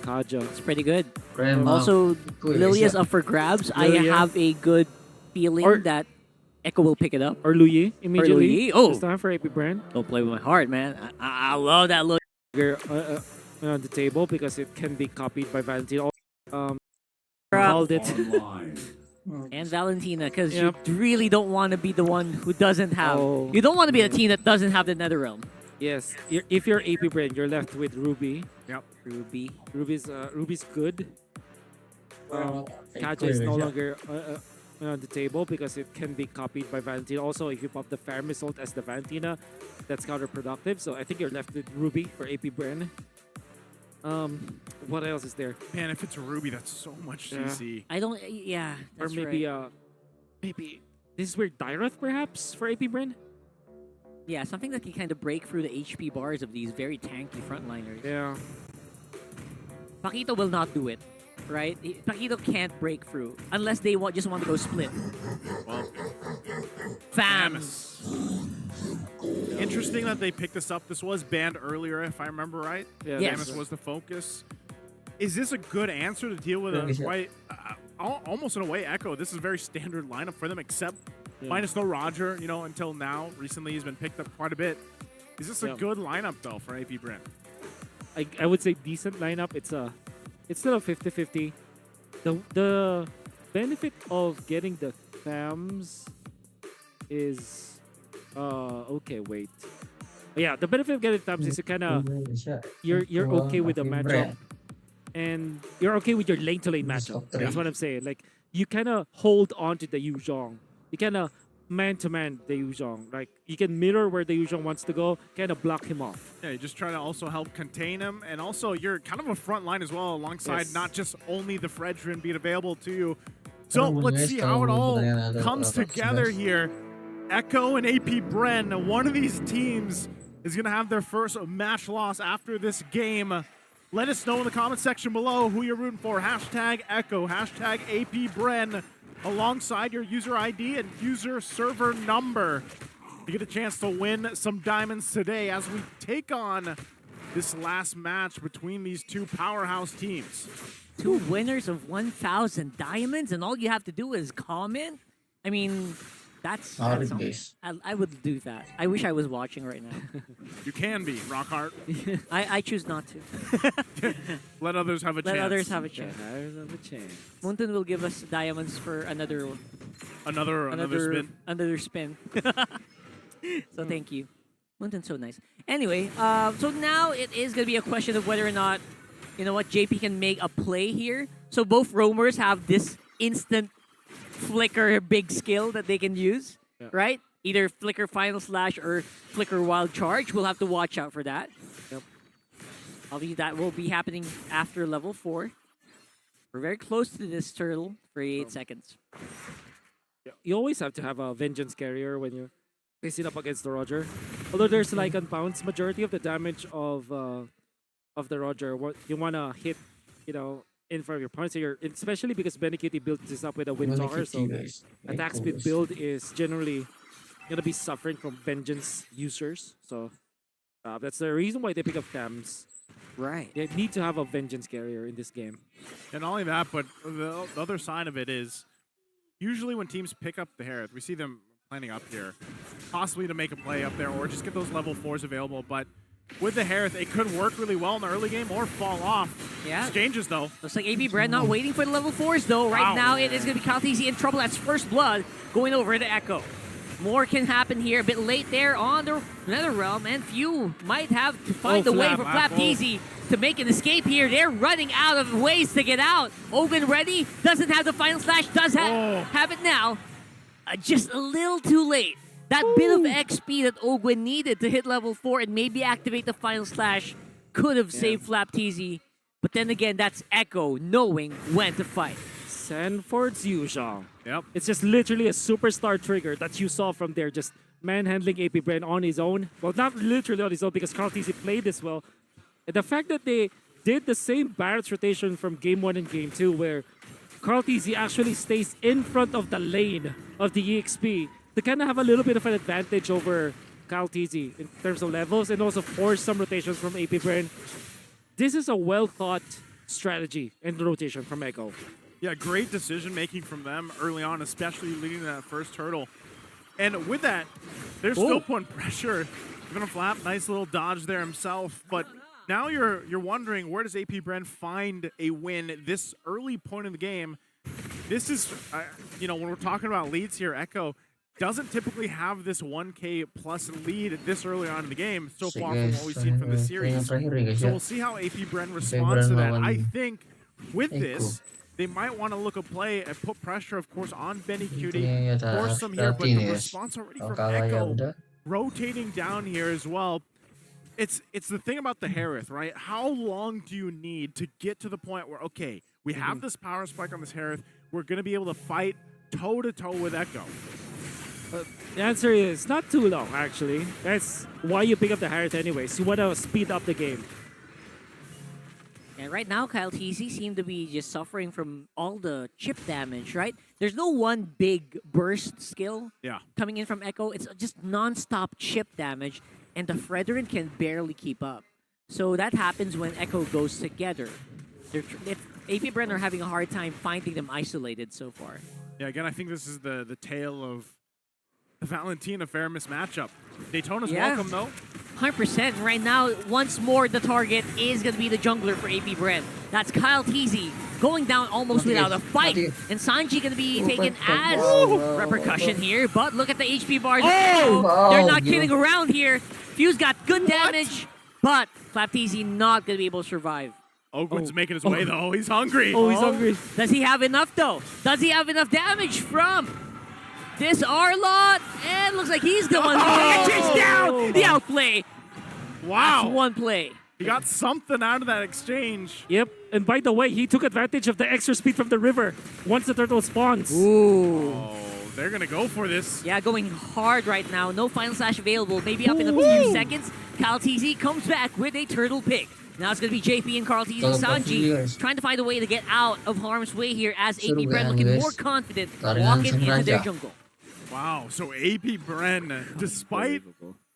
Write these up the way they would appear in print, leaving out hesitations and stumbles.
Kaja. It's pretty good. Grandma. Also, Cool, Lilia is yeah. up for grabs. Lilia. I have a good feeling Or- that Echo will pick it up. Or Luyi immediately. Luyi. Oh. It's time for Apbren. Don't play with my heart, man. I love that look. On the table because it can be copied by Valentino. Crap. Called it. And Valentina, because Yep. you really don't want to be the one who doesn't have. Oh. You don't want to be the team that doesn't have the Nether Realm. Yes, if you're Apbren, you're left with Ruby. Yep. Ruby. Ruby's good. Kaja is no longer on the table because it can be copied by Valentina. Also, if you pop the Fire Missile as the Valentina, that's counterproductive. So I think you're left with Ruby for Apbren. What else is there? Man, if it's a Ruby, that's so much Yeah. CC. I don't. Yeah. Or That's maybe right. maybe this is where Dyroth perhaps for Apbren. Yeah, something that can kind of break through the HP bars of these very tanky frontliners. Yeah. Paquito will not do it, right? Paquito can't break through unless they just want to go split. Well, Fams. interesting that they picked this up. This was banned earlier, if I remember right. Yeah. Yes. Samus was the focus. Is this a good answer to deal with Yeah. almost in a way, Echo? This is a very standard lineup for them, except minus no Roger, until now. Recently, he's been picked up quite a bit. Is this a good lineup, though, for Apbren? I would say decent lineup. It's still a 50-50. The benefit of getting the Thams is okay, wait. Yeah, the benefit of getting Thams is you kinda you're okay with the matchup. And you're okay with your lane-to-lane matchup. That's what I'm saying. Like, you kind of hold on to the Yuzhong. You kind of man-to-man the Yuzhong. Like, you can mirror where the Yuzhong wants to go, kind of block him off. Yeah, you just try to also help contain him. And also, you're kind of a front line as well, alongside not just only the Fredrin being available to you. So let's see how it all comes together here. Echo and Apbren, one of these teams is going to have their first match loss after this game. Let us know in the comment section below who you're rooting for. Hashtag Echo, hashtag Apbren, alongside your user ID and user server number. You get a chance to win some diamonds today as we take on this last match between these two powerhouse teams. 2 winners of 1,000 diamonds, and all you have to do is comment. I mean, that's Gaiss. I would do that. I wish I was watching right now. You can be, Rockhart. I choose not to. Let others have a chance. Let others have a chance. There's a chance. Moonton will give us diamonds for another spin. Another spin. So thank you. Moonton's so nice. Anyway, so now it is going to be a question of whether or not, JP can make a play here. So both roamers have this instant flicker big skill that they can use, right? Either flicker final slash or flicker wild charge. We'll have to watch out for that. Yep. Obviously, that will be happening after level 4. We're very close to this turtle for 8 seconds. You always have to have a Vengeance Carrier when you're facing up against the Roger. Although there's like unbounce, majority of the damage of the Roger, what you want to hit, in front of your opponent. So especially because Benecutie builds this up with a Wind Tower, so attack speed build is generally going to be suffering from Vengeance users. So that's the reason why they pick up Thams. Right. They need to have a Vengeance Carrier in this game. And not only that, but the other side of it is usually when teams pick up the Hereth, we see them planning up here, possibly to make a play up there or just get those level 4s available. But with the Hereth, it could work really well in the early game or fall off. Yeah. Exchanges, though. Looks like Apbren not waiting for the level 4s, though. Right now, it is going to be Kaltese in trouble. That's first blood going over to Echo. More can happen here. A bit late there on the Nether Realm, and few might have to find a way for Flapteasy to make an escape here. They're running out of ways to get out. Ogun ready, doesn't have the final slash, does have it now. Just a little too late. That bit of XP that Ogwin needed to hit level 4 and maybe activate the final slash could have saved Flapteasy. But then again, that's Echo knowing when to fight. Sanford's Yuzhong. Yep. It's just literally a superstar trigger that you saw from there, just manhandling Apbren on his own. Well, not literally on his own because Kaltese played this well. And the fact that they did the same Barrett's rotation from Game 1 and Game 2 where Kaltese actually stays in front of the lane of the EXP to kind of have a little bit of an advantage over Kaltese in terms of levels and also force some rotations from Apbren. This is a well-thought strategy and rotation from Echo. Yeah, great decision making from them early on, especially leading that first turtle. And with that, they're still putting pressure. Gonna flap, nice little dodge there himself. But now you're wondering, where does Apbren find a win this early point in the game? This is, when we're talking about leads here, Echo doesn't typically have this 1K plus lead this early on in the game so far from what we've seen from the series. So we'll see how Apbren responds to that. I think with this, they might want to look a play and put pressure, of course, on Benny Cutie, force them here, but the response already from Echo rotating down here as well. It's the thing about the Harith, right? How long do you need to get to the point where, okay, we have this power spike on this Harith, we're going to be able to fight toe-to-toe with Echo? The answer is not too long, actually. That's why you pick up the Harith anyways. You want to speed up the game. And right now, Kyle TZ seemed to be just suffering from all the chip damage, right? There's no one big burst skill coming in from Echo. It's just non-stop chip damage, and the Fredrin can barely keep up. So that happens when Echo goes together. Apbren are having a hard time finding them isolated so far. Yeah, again, I think this is the tale of the Valentina Faramis matchup. Daytona's welcome, though. 100%. Right now, once more, the target is going to be the jungler for Apbren. That's Kyle TZ going down almost without a fight. And Sanji going to be taken as repercussion here. But look at the HP bars. They're not kidding around here. Fuse got good damage, but Flap TZ not going to be able to survive. Ogwen's making his way, though. He's hungry. He's hungry. Does he have enough, though? Does he have enough damage from this Arlot? And looks like he's the one who gets down the outplay. Wow. That's one play. He got something out of that exchange. Yep. And by the way, he took advantage of the extra speed from the river once the turtle spawns. Ooh. Oh, they're going to go for this. Yeah, going hard right now. No final slash available. Maybe up in a few seconds. Kyle TZ comes back with a turtle pick. Now it's going to be JP and Carl TZ and Sanji trying to find a way to get out of harm's way here as Apbren looking more confident walking into their jungle. Wow, so Apbren, despite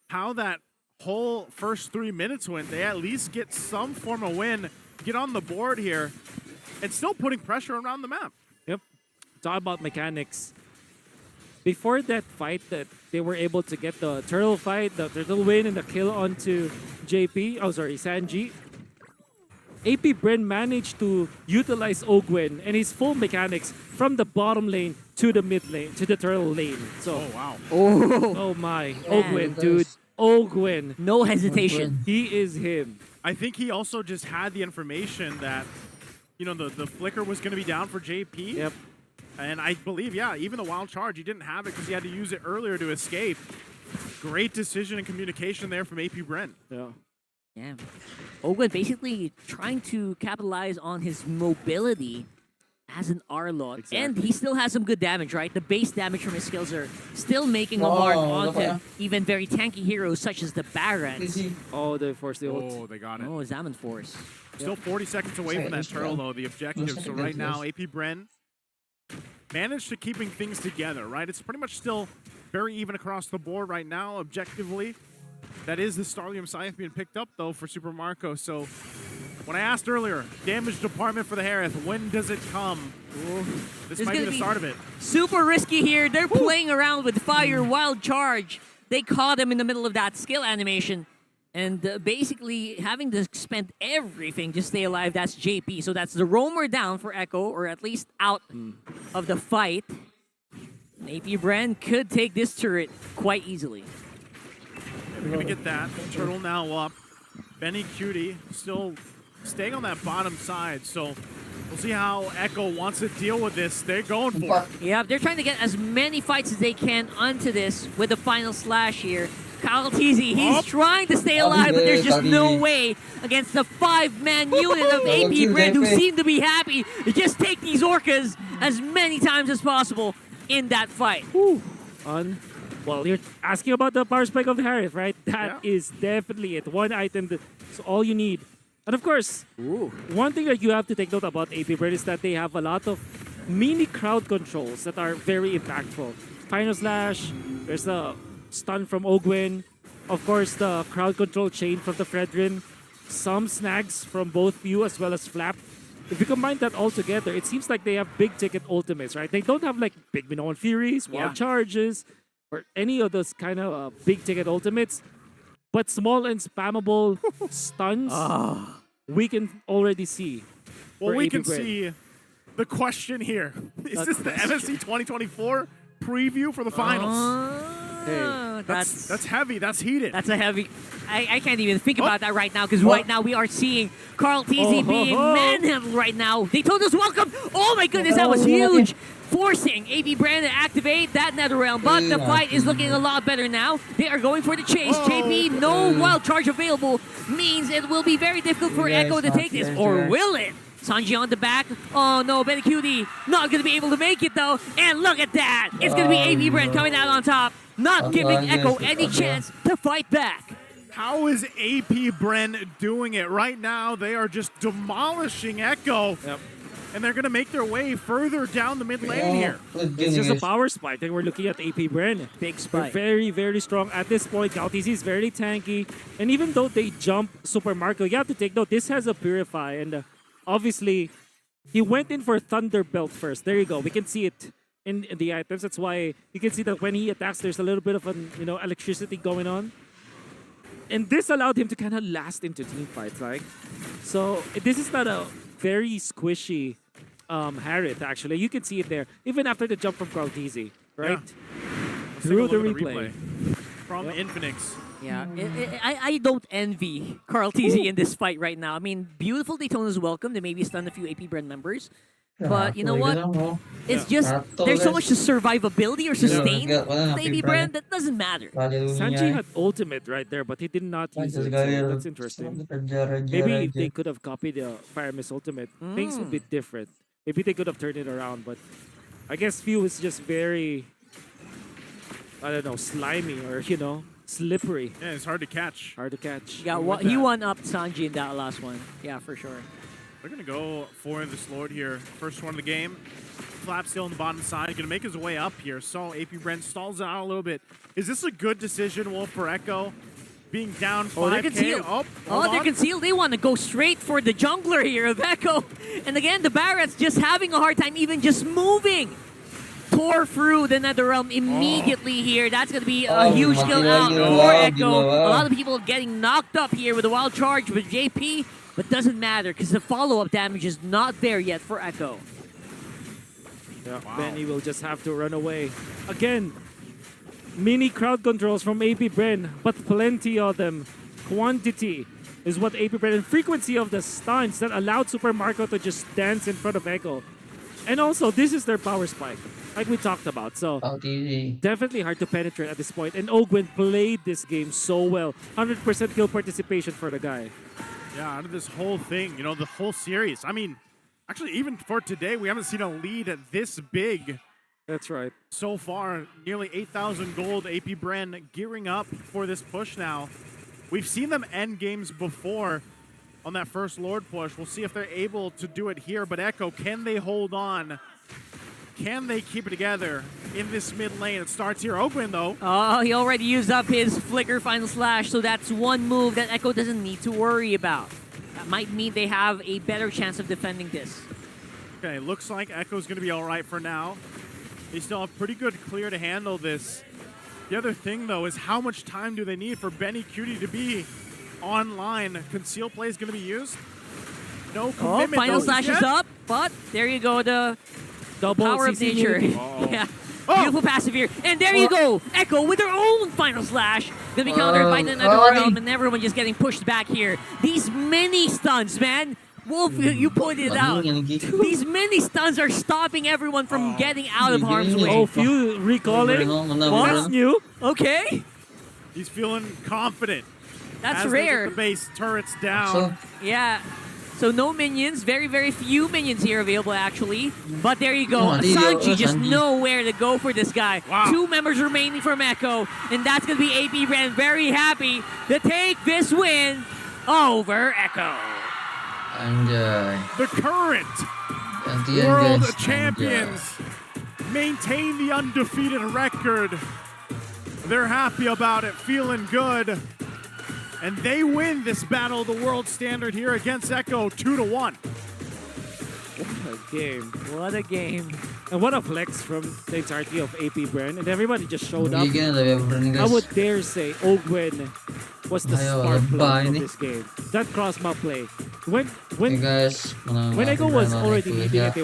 how that whole first 3 minutes went, they at least get some form of win, get on the board here, and still putting pressure around the map. Yep. Talk about mechanics. Before that fight that they were able to get the turtle fight, the turtle win, and the kill onto Sanji, Apbren managed to utilize Ogwen and his full mechanics from the bottom lane to the mid lane, to the turtle lane. So, oh my. Ogwen, dude. Ogwen. No hesitation. He is him. I think he also just had the information that, the flicker was going to be down for JP. Yep. And I believe, even the wild charge, he didn't have it because he had to use it earlier to escape. Great decision and communication there from Apbren. Yeah. Yeah. Ogwen basically trying to capitalize on his mobility as an Arlot. Exactly. And he still has some good damage, right? The base damage from his skills are still making a mark onto even very tanky heroes such as the Barons. Oh, they forced the ult. Oh, they got it. Oh, Zaman Force. Still 40 seconds away from that turtle, though, the objective. So right now, Apbren managed to keeping things together, right? It's pretty much still very even across the board right now, objectively. That is the Starlium Scythe being picked up, though, for Super Marco. So, when I asked earlier, damage department for the Harith, when does it come? This might be the start of it. Super risky here. They're playing around with fire, wild charge. They caught him in the middle of that skill animation. And basically having to spend everything to stay alive, that's JP. So that's the roamer down for Echo, or at least out of the fight. Apbren could take this turret quite easily. We're going to get that. Turtle now up. Benny Cutie still staying on that bottom side. So we'll see how Echo wants to deal with this. They're going for it. Yeah, they're trying to get as many fights as they can onto this with the final slash here. Kyle TZ, he's trying to stay alive, but there's just no way against the 5-man unit of Apbren who seem to be happy to just take these orcas as many times as possible in that fight. Well, you're asking about the power spike of the Harith, right? That is definitely it. One item that's all you need. And of course, one thing that you have to take note about Apbren is that they have a lot of mini crowd controls that are very impactful. Final Slash, there's the stun from Ogwen, of course the crowd control chain from the Fredrin, some snags from both Few as well as Flap. if you combine that all together, it seems like they have big ticket ultimates, right? They don't have like big Minoan Furies, Wild Charges, or any of those kind of big ticket ultimates. But small and spammable stuns, we can already see. Well, we can Apbren. see the question here. Is The this the question. MSC 2024 preview for the finals? That's heavy. That's heated. That's a heavy. I can't even think about that right now because right now we are seeing Carl TZ being manhandled right now. They told us welcome. Oh my goodness, that was huge. Forcing Apbren to activate that Nether Realm, but the fight is looking a lot better now. They are going for the chase. JP, no wild charge available, means it will be very difficult for Echo to take this, or will it? Sanji on the back. Oh no, Penentuan not going to be able to make it though. And look at that. It's going to be Apbren coming out on top, not giving Echo any chance to fight back. How is Apbren doing it right now? They are just demolishing Echo. Yep. And they're going to make their way further down the mid lane here. It's just a power spike. Then we're looking at Apbren. Big They're spike. very, very strong at this point. GalTZ is very tanky. And even though they jump Super Marco, you have to take note, this has a Purify. And obviously, he went in for Thunderbelt first. There you go. We can see it in the items. That's why you can see that when he attacks, there's a little bit of electricity going on. And this allowed him to kind of last into team fights. So this is not a very squishy Harith, actually. You can see it there, even after the jump from GalTZ, right? Yeah. Let's Through take a the look at replay. From Infinix. Yeah, I don't envy Carl TZ in this fight right now. I mean, beautiful Daytona's welcome. They maybe stun a few Apbren members. But you know what? It's just, there's so much to survivability or sustain with Apbren that doesn't matter. Sanji had ultimate right there, but he did not use it. So that's interesting. Maybe if they could have copied the Fire Mist ultimate, things would be different. Maybe they could have turned it around, but I guess Few is just very, I don't know, slimy or, slippery. Yeah, it's hard to catch. Hard to catch. Yeah, he one-upped Sanji in that last one. Yeah, for sure. They're going to go for this Lord here. First one of the game. Flap still on the bottom side. Going to make his way up here. So Apbren stalls out a little bit. Is this a good decision, Wolf, for Echo? Being down 5K. They're concealed. They're concealed. They want to go straight for the jungler here of Echo. And again, the Barrett's just having a hard time even just moving. Tore through the Nether Realm immediately here. That's going to be a huge kill out for Echo. A lot of people getting knocked up here with a wild charge with JP. But doesn't matter because the follow-up damage is not there yet for Echo. Yeah, Benny will just have to run away. Again, mini crowd controls from Apbren, but plenty of them. Quantity is what Apbren, and frequency of the stuns that allowed Super Marco to just dance in front of Echo. And also, this is their power spike, like we talked about. So definitely hard to penetrate at this point. And Ogwen played this game so well. 100% kill participation for the guy. Yeah, out of this whole thing, the whole series. I mean, actually, even for today, we haven't seen a lead this big. That's right. So far, nearly 8,000 gold. Apbren gearing up for this push now. We've seen them end games before on that first Lord push. We'll see if they're able to do it here. But Echo, can they hold on? Can they keep it together in this mid lane? It starts here. Ogwen, though. Oh, he already used up his Flicker Final Slash, so that's one move that Echo doesn't need to worry about. That might mean they have a better chance of defending this. Okay, looks like Echo's going to be all right for now. They still have pretty good clear to handle this. The other thing, though, is how much time do they need for Benny Cutie to be online? Conceal play is going to be used. No commitment. Final Slash is up, but there you go. The double power of CC nature. Yeah. Beautiful passive here. And there you go. Echo with their own Final Slash. Gonna be countered by the Nether Realm, and everyone just getting pushed back here. These mini stuns, man. Wolf, you pointed it out. These mini stuns are stopping everyone from getting out of harm's way. Oh, Few recalling. That's new. Okay. He's feeling confident. That's as rare. The base turrets down. Yeah. So no minions, very, very few minions here available actually. But there you go. Sanji just know where to go for this guy. Wow. 2 members remaining from Echo, and that's going to be Apbren very happy to take this win over Echo. The current world champions maintain the undefeated record. They're happy about it, feeling good. And they win this battle of the world standard here against Echo 2-1. a game. What a game. And what a flex from the entirety of Apbren. And everybody just showed up. Bigyan na tayo Apbren I guys. would dare say Ogwen was the Ayaw, spark plug bahay of ni. this game. That cross map play. When Okay guys, when Ego was already leading at